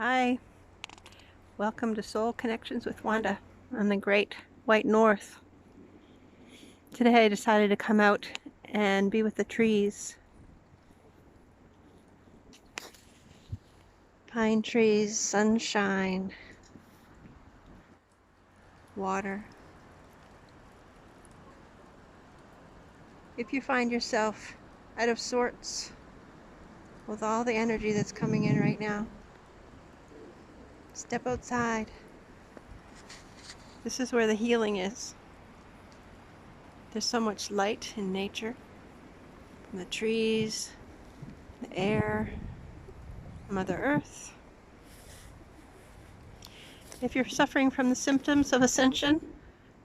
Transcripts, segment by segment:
Hi, welcome to Soul Connections with Wanda on the Great White North. Today I decided to come out and be with the trees. Pine trees, sunshine, water. If you find yourself out of sorts with all the energy that's coming in right now, step outside. This is where the healing is. There's so much light in nature, from the trees, the air, Mother Earth. If you're suffering from the symptoms of ascension,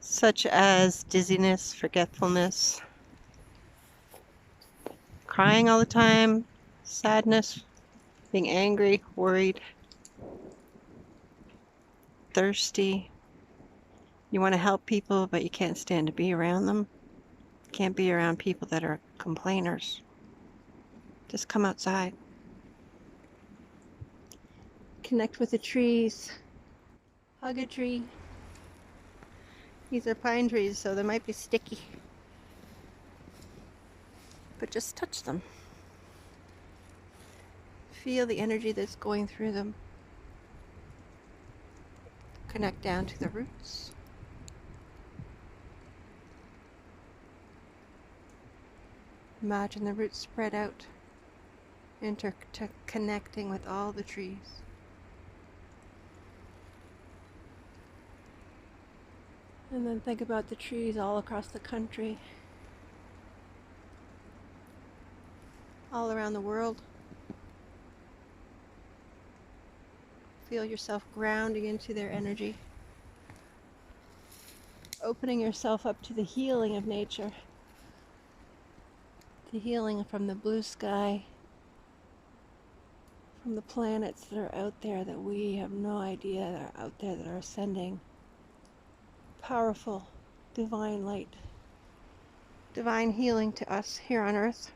such as dizziness, forgetfulness, crying all the time, sadness, being angry, worried, thirsty, you want to help people but you can't stand to be around them, can't be around people that are complainers, just come outside. Connect with the trees. Hug a tree. These are pine trees, so they might be sticky, but just touch them. Feel the energy that's going through them. Connect down to the roots. Imagine the roots spread out, interconnecting with all the trees. And then think about the trees all across the country, all around the world. Feel yourself grounding into their energy, opening yourself up to the healing of nature, the healing from the blue sky, from the planets that are out there that we have no idea that are out there that are ascending. Powerful divine light, divine healing to us here on Earth.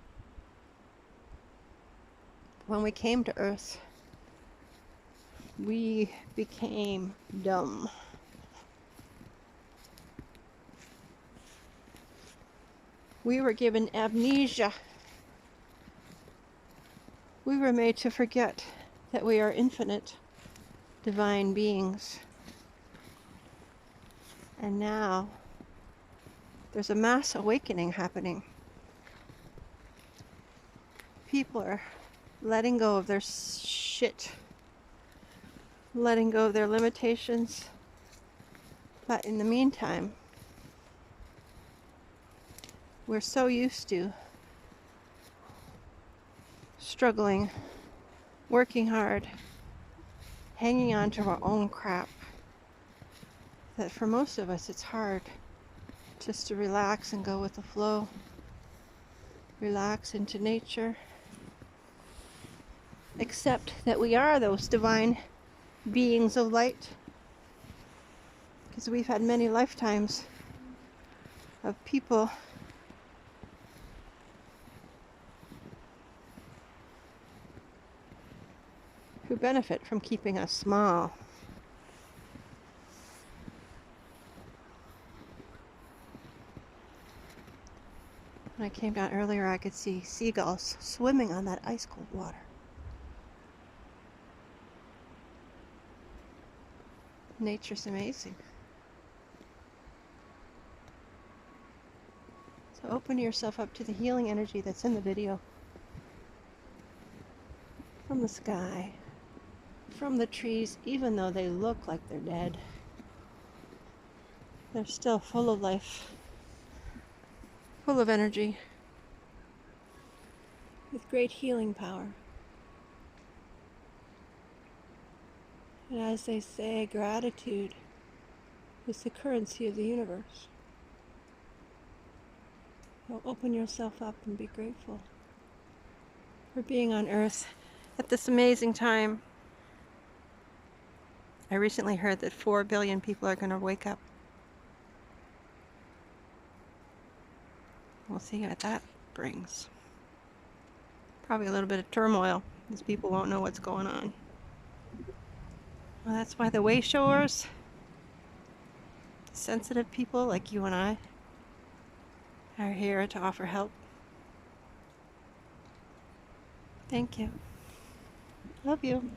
When we came to Earth, we became dumb. We were given amnesia. We were made to forget that we are infinite divine beings. And now there's a mass awakening happening. People are letting go of their shit, letting go of their limitations. But in the meantime, we're so used to struggling, working hard, hanging on to our own crap, that for most of us it's hard just to relax and go with the flow, relax into nature, accept that we are those divine beings of light, because we've had many lifetimes of people who benefit from keeping us small. When I came down earlier, I could see seagulls swimming on that ice cold water. Nature's amazing. So open yourself up to the healing energy that's in the video. From the sky, from the trees, even though they look like they're dead, they're still full of life, full of energy, with great healing power. And as they say, gratitude is the currency of the universe. So open yourself up and be grateful for being on Earth at this amazing time. I recently heard that 4 billion people are going to wake up. We'll see what that brings. Probably a little bit of turmoil, because people won't know what's going on. Well, that's why the way showers, sensitive people like you and I, are here to offer help. Thank you. Love you.